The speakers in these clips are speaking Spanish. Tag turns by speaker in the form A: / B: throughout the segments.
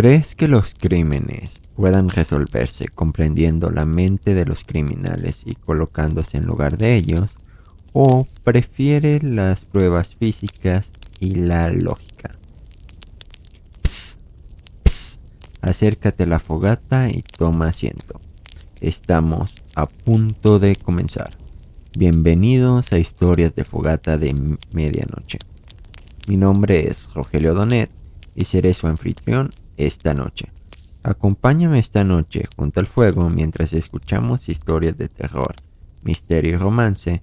A: ¿Crees que los crímenes puedan resolverse comprendiendo la mente de los criminales y colocándose en lugar de ellos? ¿O prefieres las pruebas físicas y la lógica? Psst, psst, acércate a la fogata y toma asiento. Estamos a punto de comenzar. Bienvenidos a Historias de Fogata de Medianoche. Mi nombre es Rogelio Donet y seré su anfitrión esta noche. Acompáñame esta noche junto al fuego mientras escuchamos historias de terror, misterio y romance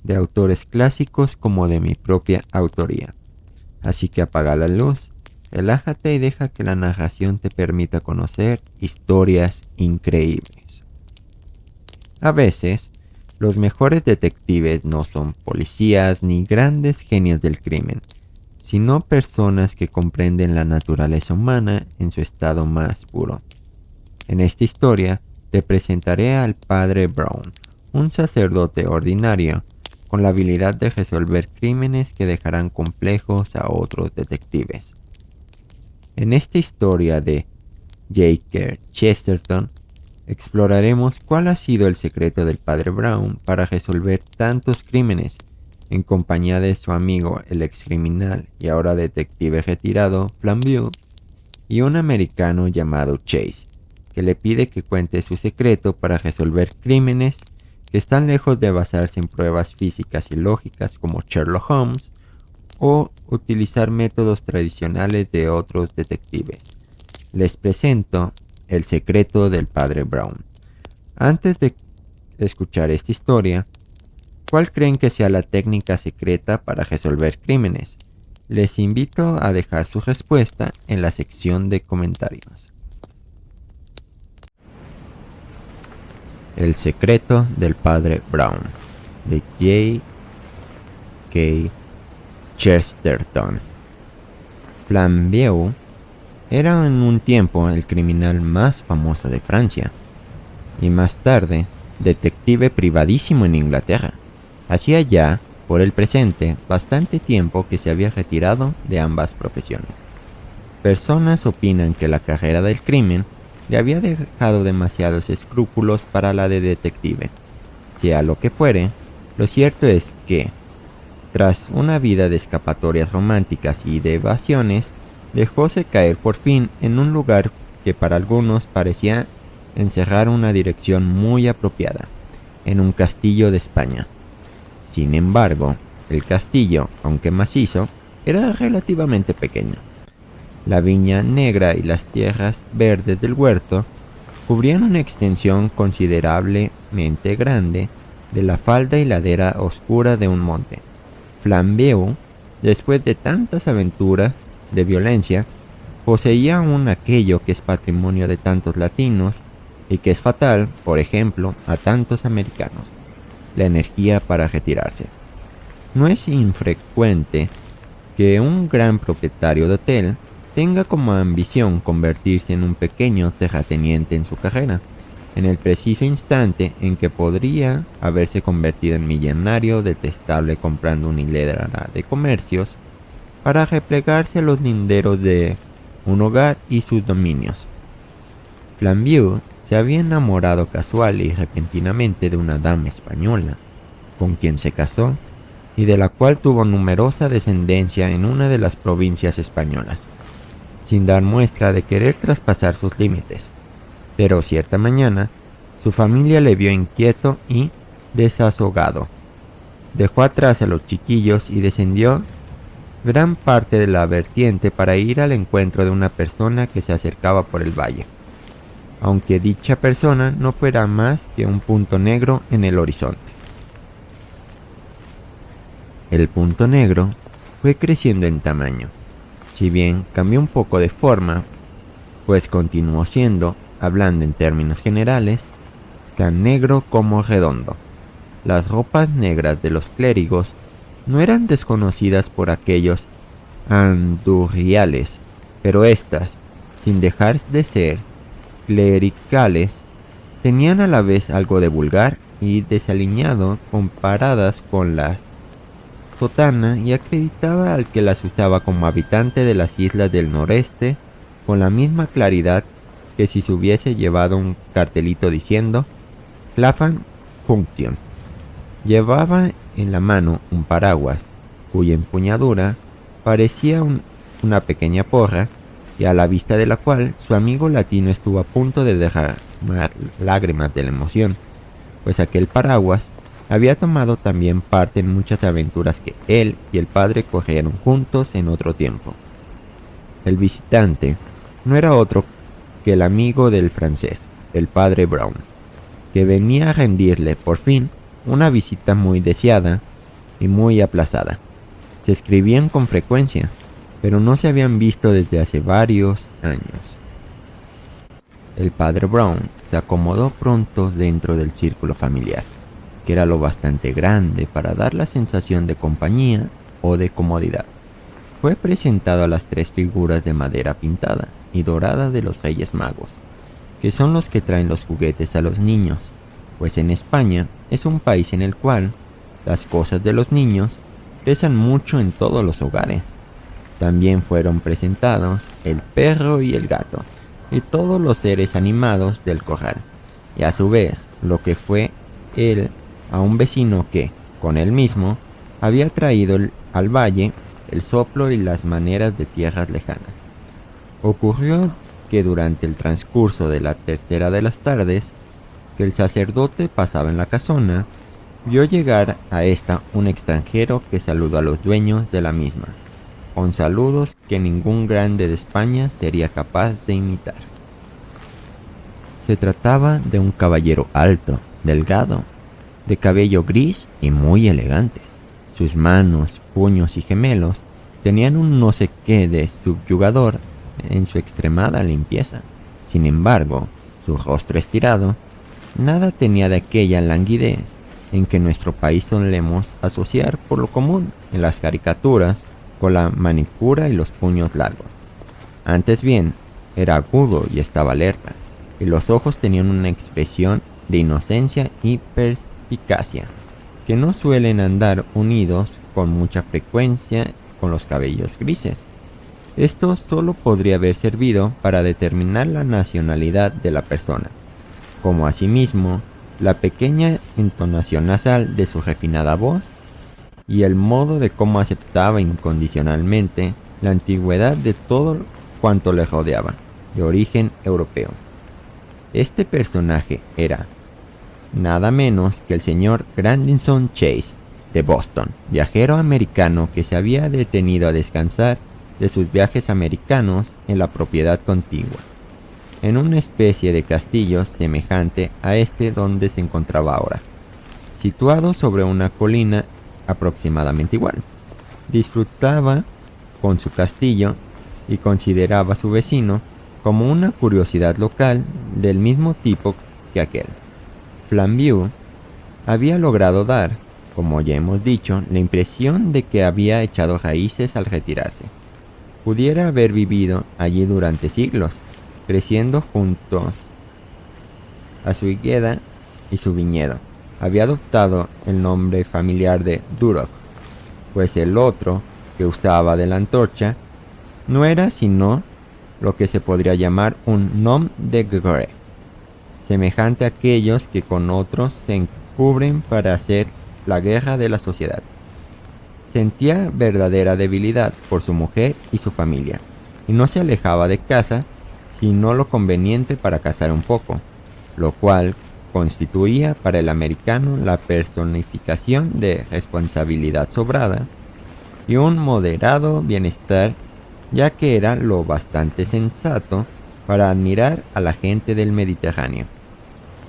A: de autores clásicos como de mi propia autoría. Así que apaga la luz, relájate y deja que la narración te permita conocer historias increíbles. A veces, los mejores detectives no son policías ni grandes genios del crimen, sino personas que comprenden la naturaleza humana en su estado más puro. En esta historia te presentaré al Padre Brown, un sacerdote ordinario con la habilidad de resolver crímenes que dejarán complejos a otros detectives. En esta historia de J.K. Chesterton, exploraremos cuál ha sido el secreto del Padre Brown para resolver tantos crímenes en compañía de su amigo el excriminal y ahora detective retirado Flambeau y un americano llamado Chase, que le pide que cuente su secreto para resolver crímenes que están lejos de basarse en pruebas físicas y lógicas como Sherlock Holmes o utilizar métodos tradicionales de otros detectives. Les presento el secreto del Padre Brown. Antes de escuchar esta historia, ¿cuál creen que sea la técnica secreta para resolver crímenes? Les invito a dejar su respuesta en la sección de comentarios. El secreto del Padre Brown, de J.K. Chesterton. Flambeau era en un tiempo el criminal más famoso de Francia, y más tarde, detective privadísimo en Inglaterra. Hacía ya, por el presente, bastante tiempo que se había retirado de ambas profesiones. Personas opinan que la carrera del crimen le había dejado demasiados escrúpulos para la de detective. Sea lo que fuere, lo cierto es que, tras una vida de escapatorias románticas y de evasiones, dejóse caer por fin en un lugar que para algunos parecía encerrar una dirección muy apropiada, en un castillo de España. Sin embargo, el castillo, aunque macizo, era relativamente pequeño. La viña negra y las tierras verdes del huerto cubrían una extensión considerablemente grande de la falda y ladera oscura de un monte. Flambeau, después de tantas aventuras de violencia, poseía aún aquello que es patrimonio de tantos latinos y que es fatal, por ejemplo, a tantos americanos: la energía para retirarse. No es infrecuente que un gran propietario de hotel tenga como ambición convertirse en un pequeño terrateniente en su carrera, en el preciso instante en que podría haberse convertido en millonario detestable comprando una hilera de comercios para replegarse a los linderos de un hogar y sus dominios. Flambeau se había enamorado casual y repentinamente de una dama española, con quien se casó y de la cual tuvo numerosa descendencia en una de las provincias españolas, sin dar muestra de querer traspasar sus límites. Pero cierta mañana, su familia le vio inquieto y desazogado. Dejó atrás a los chiquillos y descendió gran parte de la vertiente para ir al encuentro de una persona que se acercaba por el valle, aunque dicha persona no fuera más que un punto negro en el horizonte. El punto negro fue creciendo en tamaño, si bien cambió un poco de forma, pues continuó siendo, hablando en términos generales, tan negro como redondo. Las ropas negras de los clérigos no eran desconocidas por aquellos andurriales, pero estas, sin dejar de ser clericales, tenían a la vez algo de vulgar y desaliñado comparadas con las sotana y acreditaba al que las usaba como habitante de las islas del noreste con la misma claridad que si se hubiese llevado un cartelito diciendo Clapham Junction. Llevaba en la mano un paraguas, cuya empuñadura parecía una pequeña porra, y a la vista de la cual su amigo latino estuvo a punto de derramar lágrimas de la emoción, pues aquel paraguas había tomado también parte en muchas aventuras que él y el padre corrieron juntos en otro tiempo. El visitante no era otro que el amigo del francés, el padre Brown, que venía a rendirle, por fin, una visita muy deseada y muy aplazada. Se escribían con frecuencia, pero no se habían visto desde hace varios años. El padre Brown se acomodó pronto dentro del círculo familiar, que era lo bastante grande para dar la sensación de compañía o de comodidad. Fue presentado a las 3 figuras de madera pintada y dorada de los Reyes Magos, que son los que traen los juguetes a los niños, pues en España es un país en el cual las cosas de los niños pesan mucho en todos los hogares. También fueron presentados el perro y el gato, y todos los seres animados del corral, y a su vez lo que fue él a un vecino que, con él mismo, había traído al valle el soplo y las maneras de tierras lejanas. Ocurrió que durante el transcurso de la tercera de las tardes, que el sacerdote pasaba en la casona, vio llegar a esta un extranjero que saludó a los dueños de la misma, con saludos que ningún grande de España sería capaz de imitar. Se trataba de un caballero alto, delgado, de cabello gris y muy elegante. Sus manos, puños y gemelos tenían un no sé qué de subyugador en su extremada limpieza. Sin embargo, su rostro estirado nada tenía de aquella languidez en que nuestro país solemos asociar por lo común en las caricaturas con la manicura y los puños largos. Antes bien, era agudo y estaba alerta, y los ojos tenían una expresión de inocencia y perspicacia que no suelen andar unidos con mucha frecuencia con los cabellos grises. Esto solo podría haber servido para determinar la nacionalidad de la persona, como asimismo la pequeña entonación nasal de su refinada voz y el modo de cómo aceptaba incondicionalmente la antigüedad de todo cuanto le rodeaba, de origen europeo. Este personaje era nada menos que el señor Grandison Chase, de Boston, viajero americano que se había detenido a descansar de sus viajes americanos en la propiedad contigua, en una especie de castillo semejante a este donde se encontraba ahora, situado sobre una colina aproximadamente igual. Disfrutaba con su castillo y consideraba a su vecino como una curiosidad local del mismo tipo que aquel. Flambeau había logrado dar, como ya hemos dicho, la impresión de que había echado raíces al retirarse. Pudiera haber vivido allí durante siglos, creciendo junto a su higuera y su viñedo. Había adoptado el nombre familiar de Duroc, pues el otro, que usaba de la antorcha, no era sino lo que se podría llamar un nom de guerre, semejante a aquellos que con otros se encubren para hacer la guerra de la sociedad. Sentía verdadera debilidad por su mujer y su familia, y no se alejaba de casa sino lo conveniente para cazar un poco, lo cual constituía para el americano la personificación de responsabilidad sobrada y un moderado bienestar, ya que era lo bastante sensato para admirar a la gente del Mediterráneo.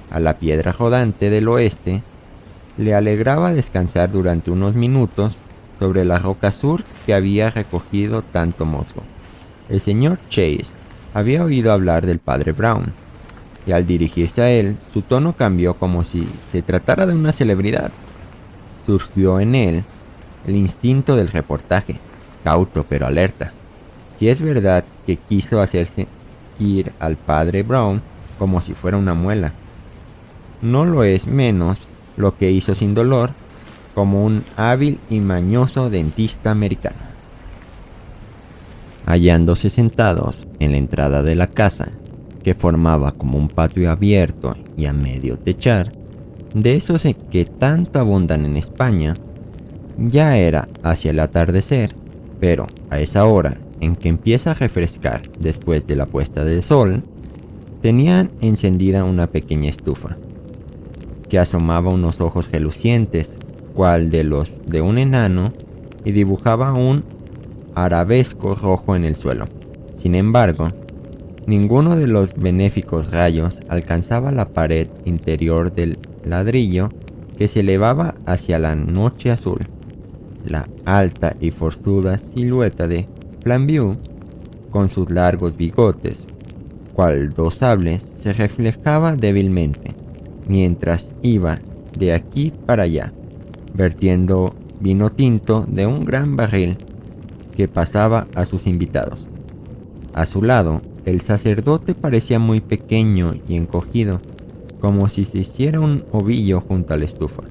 A: A la piedra rodante del oeste le alegraba descansar durante unos minutos sobre la roca sur que había recogido tanto musgo. El señor Chase había oído hablar del padre Brown, y al dirigirse a él, su tono cambió como si se tratara de una celebridad. Surgió en él el instinto del reportaje, cauto pero alerta. Si es verdad que quiso hacerse ir al padre Brown como si fuera una muela, no lo es menos lo que hizo sin dolor como un hábil y mañoso dentista americano. hallándose sentados en la entrada de la casa, que formaba como un patio abierto y a medio techar, de esos que tanto abundan en España. Ya era hacia el atardecer, pero a esa hora en que empieza a refrescar después de la puesta del sol, tenían encendida una pequeña estufa, que asomaba unos ojos relucientes, cual de los de un enano, y dibujaba un arabesco rojo en el suelo. Sin embargo, ninguno de los benéficos rayos alcanzaba la pared interior del ladrillo que se elevaba hacia la noche azul. La alta y forzuda silueta de Flambeau, con sus largos bigotes, cual dos sables, se reflejaba débilmente, mientras iba de aquí para allá, vertiendo vino tinto de un gran barril que pasaba a sus invitados. A su lado, el sacerdote parecía muy pequeño y encogido, como si se hiciera un ovillo junto a la estufa.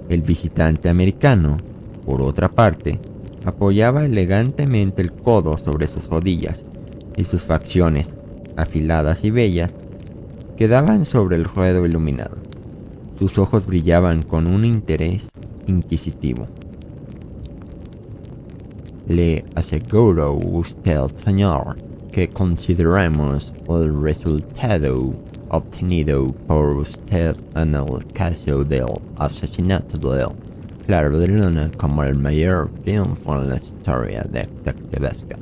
A: El visitante americano, por otra parte, apoyaba elegantemente el codo sobre sus rodillas, y sus facciones, afiladas y bellas, quedaban sobre el ruedo iluminado. Sus ojos brillaban con un interés inquisitivo. Le aseguro usted, señor, que consideramos el resultado obtenido por usted en el caso del asesinato de Clara de Luna como el mayor triunfo en la historia detectivesca.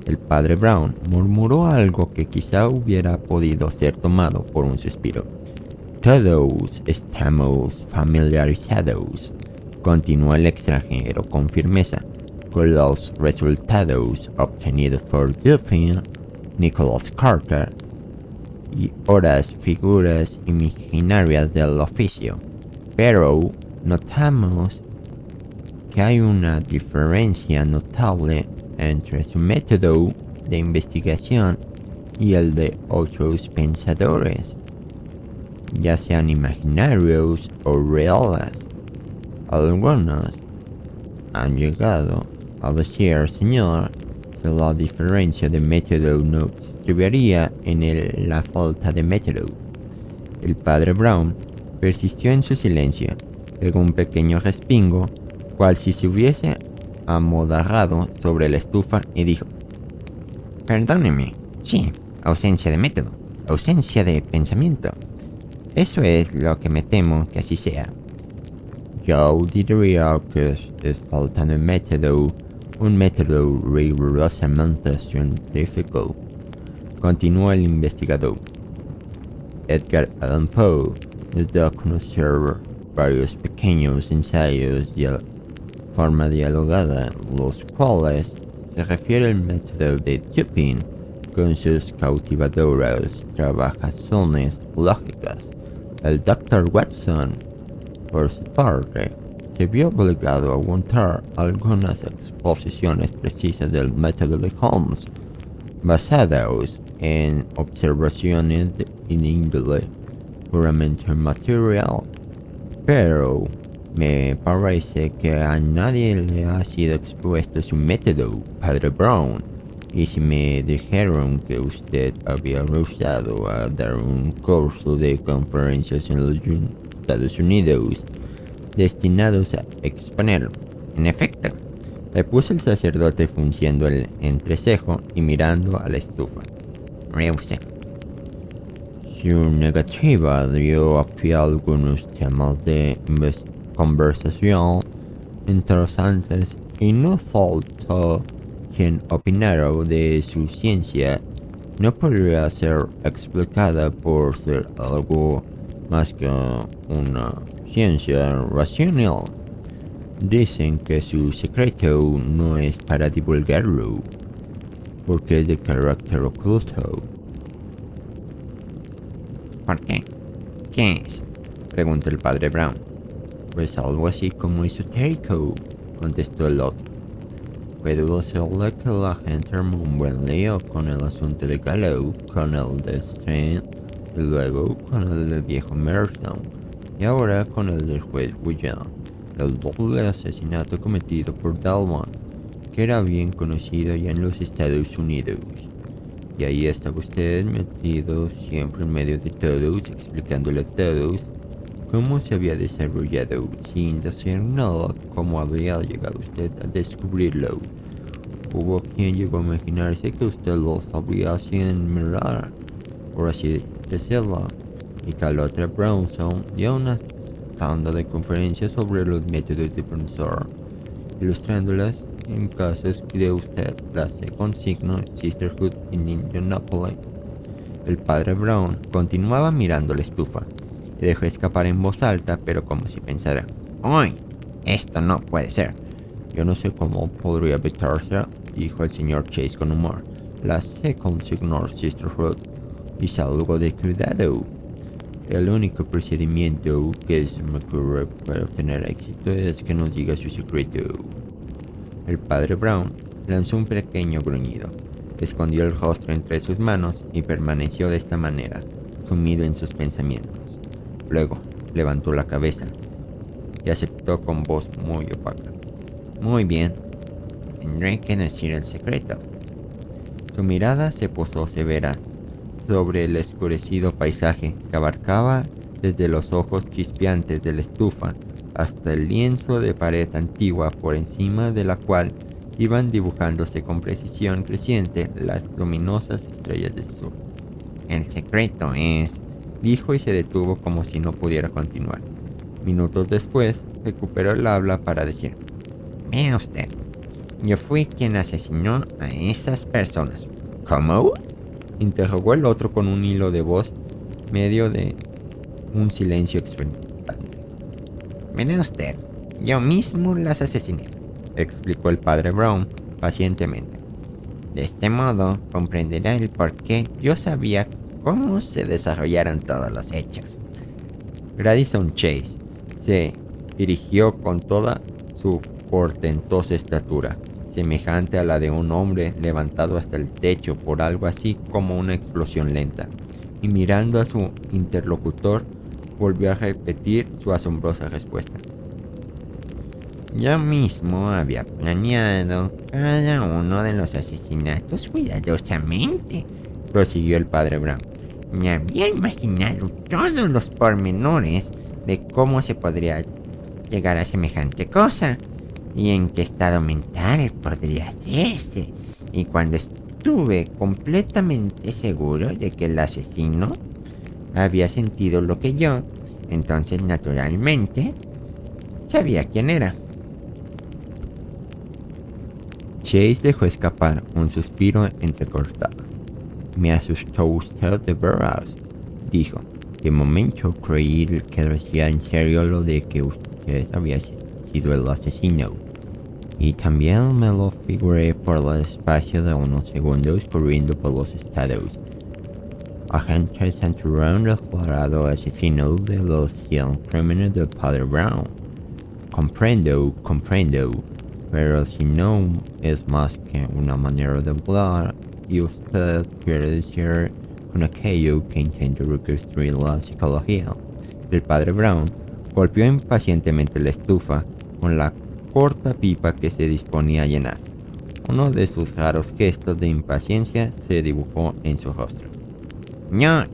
A: El padre Brown murmuró algo que quizá hubiera podido ser tomado por un suspiro. Todos estamos familiarizados, continuó el extranjero con firmeza, con los resultados obtenidos por Dupin, Nicholas Carter y otras figuras imaginarias del oficio, pero notamos que hay una diferencia notable entre su método de investigación y el de otros pensadores, ya sean imaginarios o reales. Algunos han llegado a decir, señor, que la diferencia de método no estribaría en la falta de método. El padre Brown persistió en su silencio, pegó un pequeño respingo, cual si se hubiese amodarrado sobre la estufa, y dijo: Perdóneme, sí, ausencia de método, ausencia de pensamiento. Eso es lo que me temo que así sea. Yo diría que es falta de método, un método rigurosamente científico, continuó el investigador. Edgar Allan Poe nos dio a conocer varios pequeños ensayos de forma dialogada, los cuales se refiere al método de Dupin con sus cautivadoras trabajaciones lógicas. El Dr. Watson, por su parte, se vio obligado a aguantar algunas exposiciones precisas del método de Holmes, basadas en observaciones de índole puramente material, pero me parece que a nadie le ha sido expuesto su método, padre Brown, y si me dijeron que usted había rehusado a dar un curso de conferencias en los Estados Unidos destinados a exponerlo. En efecto, repuso el sacerdote frunciendo el entrecejo y mirando a la estufa. Rehusé. Su negativa dio a pie a algunos temas de conversación interesantes y no faltó quien opinara de su ciencia no podría ser explicada por ser algo más que una ciencia racional. Dicen que su secreto no es para divulgarlo, porque es de carácter oculto. ¿Por qué? ¿Qué es?, preguntó el padre Brown. Pues algo así como esotérico, contestó el otro. Puedo decirle que la gente armó un buen lío con el asunto de Gallo, con el de Strand, y luego con el del viejo Merstham, y ahora con el del juez William, el doble asesinato cometido por Dalwan. que era bien conocido ya en los Estados Unidos. Y ahí estaba usted metido siempre en medio de todos, explicándole a todos cómo se había desarrollado sin decir nada, cómo había llegado usted a descubrirlo. Hubo quien llegó a imaginarse que usted lo sabía sin mirar, por así decirlo, y Carlotta Brownson dio una tanda de conferencias sobre los métodos de pensar, ilustrándolas en casos de usted, la Second Signal Sisterhood in Indianapolis. El padre Brown continuaba mirando la estufa y dejó escapar en voz alta, pero como si pensara: ¡Ay! Esto no puede ser. Yo no sé cómo podría evitarse, dijo el señor Chase con humor. La Second Signal Sisterhood dice algo de cuidado. El único procedimiento que se me ocurre para obtener éxito es que nos diga su secreto. El padre Brown lanzó un pequeño gruñido, escondió el rostro entre sus manos y permaneció de esta manera, sumido en sus pensamientos. Luego levantó la cabeza y aceptó con voz muy opaca: Muy bien, tendré que decir el secreto. Su mirada se posó severa sobre el oscurecido paisaje que abarcaba desde los ojos chispeantes de la estufa hasta el lienzo de pared antigua por encima de la cual iban dibujándose con precisión creciente las luminosas estrellas del sur. El secreto es... dijo y se detuvo como si no pudiera continuar. Minutos después, recuperó el habla para decir: Vea usted, yo fui quien asesinó a esas personas. ¿Cómo?, interrogó el otro con un hilo de voz medio de un silencio expectante. Mire usted, yo mismo las asesiné, explicó el padre Brown pacientemente. De este modo comprenderá el por qué yo sabía cómo se desarrollaron todos los hechos. Grayson Chase se dirigió con toda su portentosa estatura, semejante a la de un hombre levantado hasta el techo por algo así como una explosión lenta, y mirando a su interlocutor, volvió a repetir su asombrosa respuesta. Yo mismo había planeado cada uno de los asesinatos cuidadosamente, prosiguió el padre Brown. Me había imaginado todos los pormenores de cómo se podría llegar a semejante cosa y en qué estado mental podría hacerse. Y cuando estuve completamente seguro de que el asesino había sentido lo que yo, entonces naturalmente sabía quién era. Chase dejó escapar un suspiro entrecortado. Me asustó usted de veras, dijo. De momento creí que decía en serio lo de que usted había sido el asesino. Y también me lo figuré por el espacio de unos segundos corriendo por los estados. Agente Santurón declarado asesino de los 100 crímenes del padre Brown. Comprendo, pero si no es más que una manera de hablar, y usted quiere decir con aquello que intenta reconstruir la psicología. El padre Brown golpeó impacientemente la estufa con la corta pipa que se disponía a llenar. Uno de sus raros gestos de impaciencia se dibujó en su rostro. No,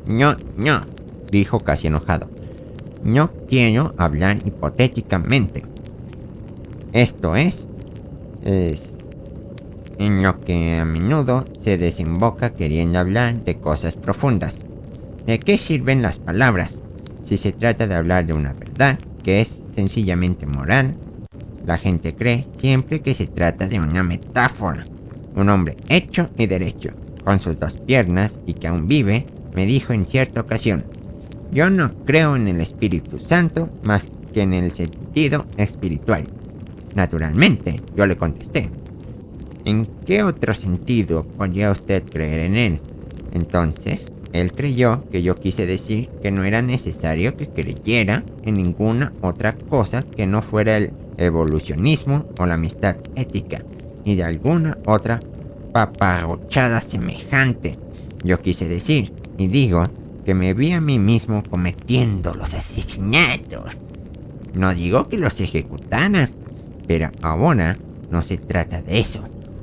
A: dijo casi enojado. No quiero hablar hipotéticamente. Esto es en lo que a menudo se desemboca queriendo hablar de cosas profundas. ¿De qué sirven las palabras si se trata de hablar de una verdad que es sencillamente moral? La gente cree siempre que se trata de una metáfora. Un hombre hecho y derecho, con sus dos piernas y que aún vive, me dijo en cierta ocasión: yo no creo en el Espíritu Santo más que en el sentido espiritual. Naturalmente, yo le contesté: ¿en qué otro sentido podría usted creer en él? Entonces, él creyó que yo quise decir que no era necesario que creyera en ninguna otra cosa que no fuera el evolucionismo o la amistad ética, ni de alguna otra paparruchada semejante. Yo quise decir, y digo, que me vi a mí mismo cometiendo los asesinatos. No digo que los ejecutara, pero ahora
B: No se trata de eso.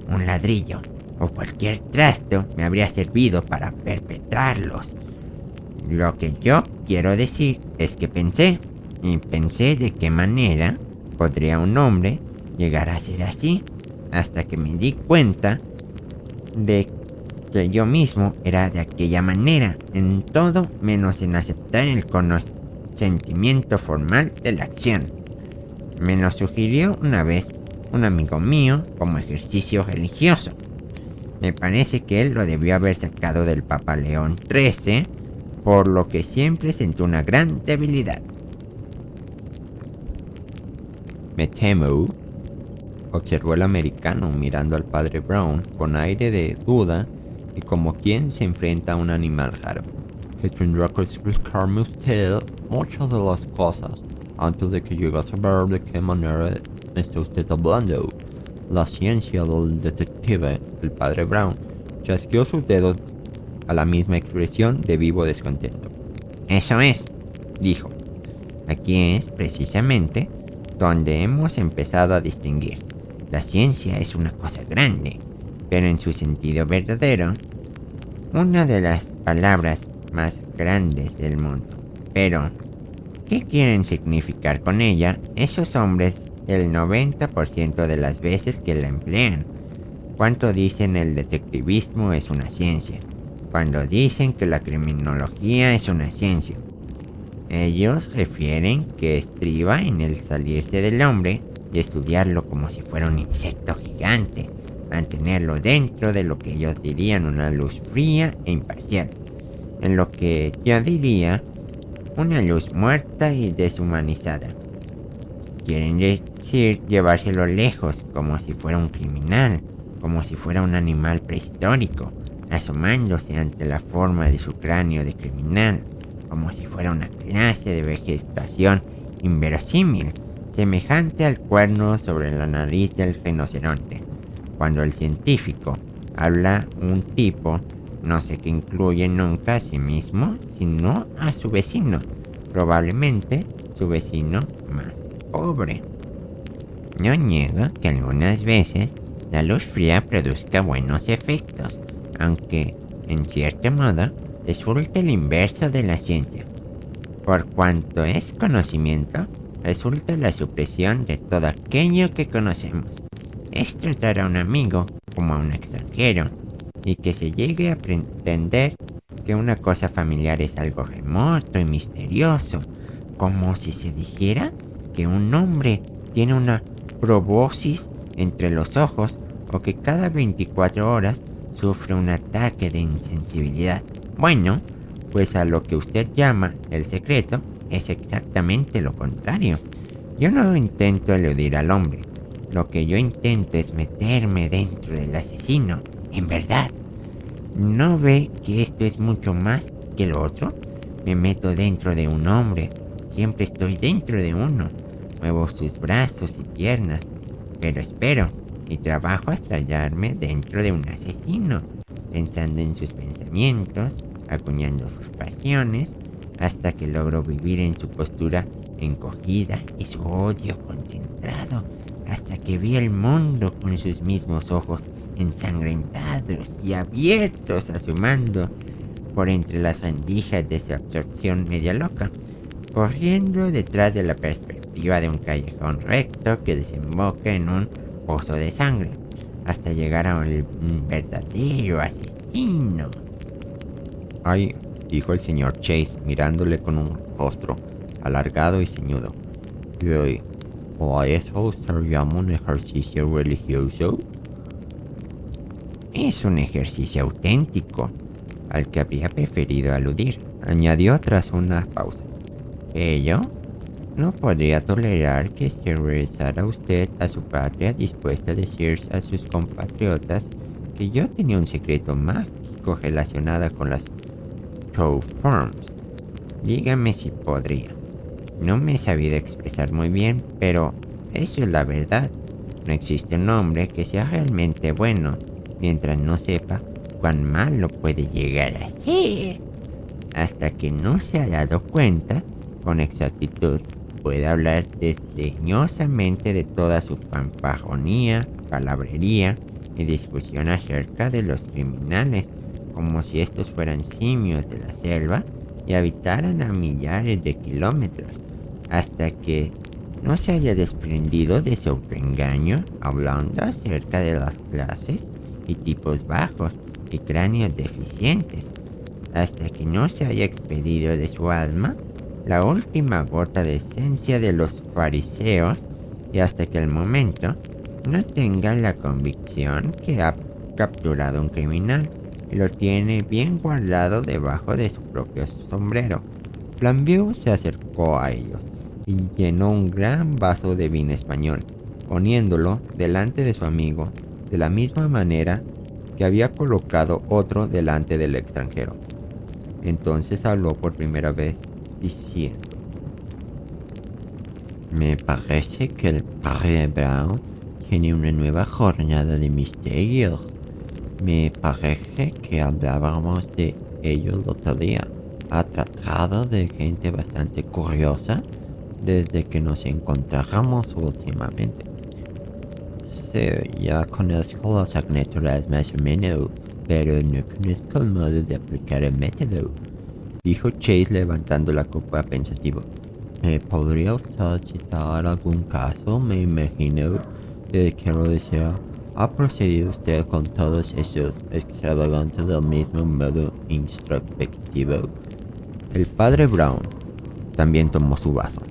B: Un ladrillo o cualquier trasto me habría servido para perpetrarlos. Lo que yo quiero decir es que pensé de qué manera podría un hombre llegar a ser así, hasta que me di cuenta de que yo mismo era de aquella manera, en todo menos en aceptar el consentimiento formal de la acción. Me lo sugirió una vez un amigo mío como ejercicio religioso. Me parece que él lo debió haber sacado del Papa León XIII, por lo que siempre sentí una gran debilidad.
A: Me temo, observó el americano mirando al padre Brown con aire de duda y como quien se enfrenta a un animal raro. Que tendrá que explicarme usted muchas de las cosas antes de que llegue a saber de qué manera está usted hablando. La ciencia del detective, el padre Brown, chasqueó sus dedos a la misma expresión de vivo descontento.
B: Eso es, dijo. Aquí es, precisamente, donde hemos empezado a distinguir. La ciencia es una cosa grande, pero en su sentido verdadero, una de las palabras más grandes del mundo. Pero, ¿qué quieren significar con ella esos hombres el 90% de las veces que la emplean? ¿Cuánto dicen el detectivismo es una ciencia? Cuando dicen que la criminología es una ciencia. Ellos refieren que estriba en el salirse del hombre y estudiarlo como si fuera un insecto gigante, mantenerlo dentro de lo que ellos dirían una luz fría e imparcial, en lo que yo diría una luz muerta y deshumanizada. Quieren decir llevárselo lejos como si fuera un criminal, como si fuera un animal prehistórico, asomándose ante la forma de su cráneo de criminal, como si fuera una clase de vegetación inverosímil, semejante al cuerno sobre la nariz del rinoceronte. Cuando el científico habla un tipo, no se que incluye nunca a sí mismo, sino a su vecino, probablemente su vecino más pobre. No niego que algunas veces la luz fría produzca buenos efectos, aunque, en cierto modo, resulta el inverso de la ciencia. Por cuanto es conocimiento, resulta la supresión de todo aquello que conocemos. Es tratar a un amigo como a un extranjero, y que se llegue a pretender que una cosa familiar es algo remoto y misterioso, como si se dijera que un hombre tiene una probosis entre los ojos o que cada 24 horas sufre un ataque de insensibilidad. Bueno, pues a lo que usted llama el secreto es exactamente lo contrario. Yo no intento eludir al hombre. Lo que yo intento es meterme dentro del asesino. En verdad, ¿no ve que esto es mucho más que lo otro? Me meto dentro de un hombre. Siempre estoy dentro de uno. Muevo sus brazos y piernas. Pero espero y trabajo hasta hallarme dentro de un asesino, pensando en sus pensamientos, acuñando sus pasiones, hasta que logro vivir en su postura encogida y su odio concentrado, hasta que vi el mundo con sus mismos ojos ensangrentados y abiertos, asomando por entre las rendijas de su absorción media loca, corriendo detrás de la perspectiva de un callejón recto que desemboca en un pozo de sangre, hasta llegar a un verdadero asesino.
A: Ay, dijo el señor Chase mirándole con un rostro alargado y ceñudo. ¿Y a eso usted llama un ejercicio religioso?
B: Es un ejercicio auténtico, al que habría preferido aludir,
A: añadió tras una pausa.
B: Ello no podría tolerar que se regresara usted a su patria dispuesta a decir a sus compatriotas que yo tenía un secreto mágico relacionado con las Crow Farms. Dígame si podría. No me he sabido expresar muy bien, pero eso es la verdad. No existe un hombre que sea realmente bueno mientras no sepa cuán malo puede llegar a ser. Hasta que no se ha dado cuenta, con exactitud, puede hablar desdeñosamente de toda su fanfarronía palabrería y discusión acerca de los criminales, como si estos fueran simios de la selva y habitaran a millares de kilómetros, hasta que no se haya desprendido de su autoengaño hablando acerca de las clases y tipos bajos y cráneos deficientes, hasta que no se haya expedido de su alma la última gota de esencia de los fariseos, y hasta que al momento no tenga la convicción que ha capturado un criminal y lo tiene bien guardado debajo de su propio sombrero. Flambeau se acercó a ellos y llenó un gran vaso de vino español, poniéndolo delante de su amigo, de la misma manera que había colocado otro delante del extranjero. Entonces habló por primera vez, diciendo:
A: Me parece que el padre Brown tiene una nueva jornada de misterios. Me parece que hablábamos de ello el otro día. Ha tratado de gente bastante curiosa desde que nos encontramos últimamente. Sí, ya conozco las asignaturas más o menos, pero no conozco el modo de aplicar el método, dijo Chase levantando la copa pensativo. ¿Podría usted citar algún caso? Me imagino, quiero decir, ¿ha procedido usted con todos esos extravagantes del mismo modo introspectivo? El padre Brown también tomó su vaso.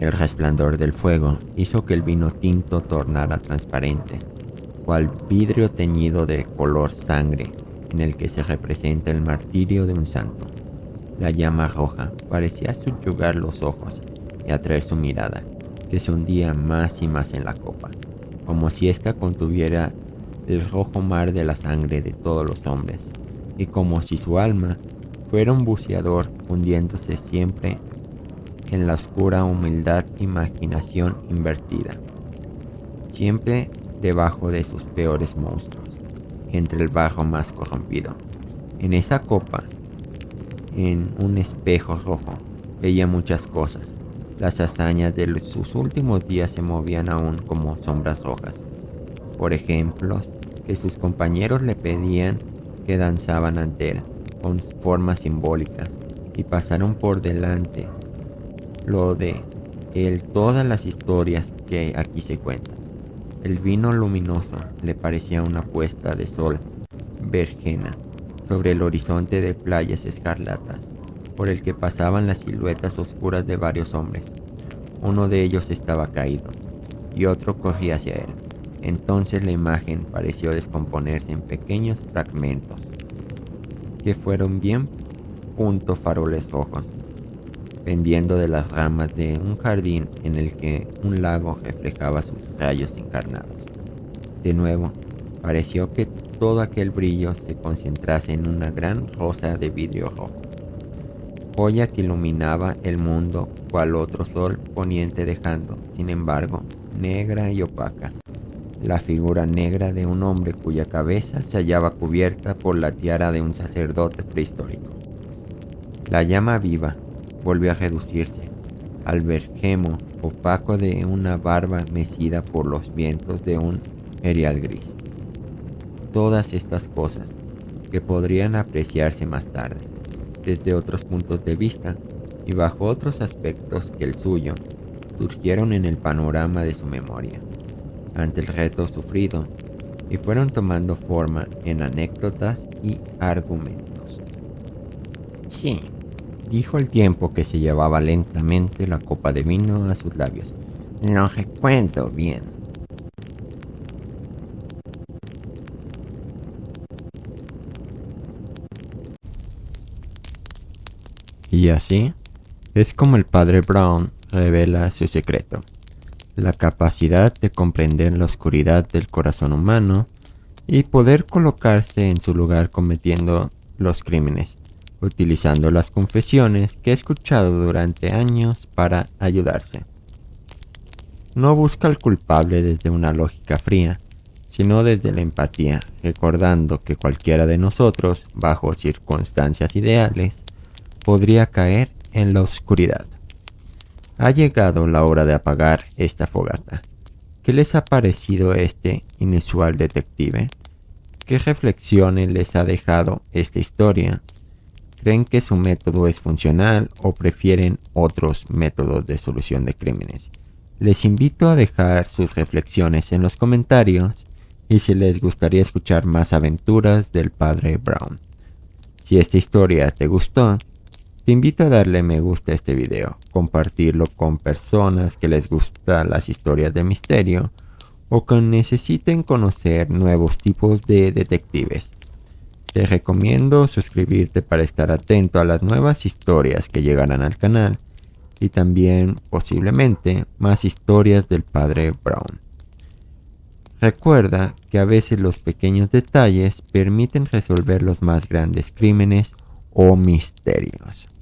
A: El resplandor del fuego hizo que el vino tinto tornara transparente, cual vidrio teñido de color sangre en el que se representa el martirio de un santo. La llama roja parecía subyugar los ojos y atraer su mirada, que se hundía más y más en la copa, como si ésta contuviera el rojo mar de la sangre de todos los hombres, y como si su alma fuera un buceador hundiéndose siempre en la oscura humildad imaginación invertida, siempre debajo de sus peores monstruos, entre el barro más corrompido. En esa copa, en un espejo rojo, veía muchas cosas. Las hazañas de sus últimos días se movían aún como sombras rojas. Por ejemplo, que sus compañeros le pedían que danzaban ante él, con formas simbólicas, y pasaron por delante lo de él todas las historias que aquí se cuentan. El vino luminoso le parecía una puesta de sol vergena sobre el horizonte de playas escarlatas, por el que pasaban las siluetas oscuras de varios hombres. Uno de ellos estaba caído, y otro corría hacia él. Entonces la imagen pareció descomponerse en pequeños fragmentos, que fueron bien punto faroles rojos, pendiendo de las ramas de un jardín en el que un lago reflejaba sus rayos encarnados. De nuevo, pareció que todo aquel brillo se concentrase en una gran rosa de vidrio rojo, joya que iluminaba el mundo cual otro sol poniente, dejando, sin embargo, negra y opaca la figura negra de un hombre cuya cabeza se hallaba cubierta por la tiara de un sacerdote prehistórico. La llama viva volvió a reducirse al bergemo opaco de una barba mecida por los vientos de un erial gris. Todas estas cosas, que podrían apreciarse más tarde, desde otros puntos de vista y bajo otros aspectos que el suyo, surgieron en el panorama de su memoria, ante el reto sufrido, y fueron tomando forma en anécdotas y argumentos. Sí, dijo al tiempo que se llevaba lentamente la copa de vino a sus labios.
B: Lo recuerdo bien.
A: Y así es como el padre Brown revela su secreto: la capacidad de comprender la oscuridad del corazón humano y poder colocarse en su lugar cometiendo los crímenes, utilizando las confesiones que he escuchado durante años para ayudarse. No busca al culpable desde una lógica fría, sino desde la empatía, recordando que cualquiera de nosotros, bajo circunstancias ideales, podría caer en la oscuridad. Ha llegado la hora de apagar esta fogata. ¿Qué les ha parecido este inusual detective? ¿Qué reflexiones les ha dejado esta historia? ¿Creen que su método es funcional o prefieren otros métodos de solución de crímenes? Les invito a dejar sus reflexiones en los comentarios y si les gustaría escuchar más aventuras del Padre Brown. Si esta historia te gustó, te invito a darle me gusta a este video, compartirlo con personas que les gustan las historias de misterio o que necesiten conocer nuevos tipos de detectives. Te recomiendo suscribirte para estar atento a las nuevas historias que llegarán al canal y también posiblemente más historias del Padre Brown. Recuerda que a veces los pequeños detalles permiten resolver los más grandes crímenes o misterios.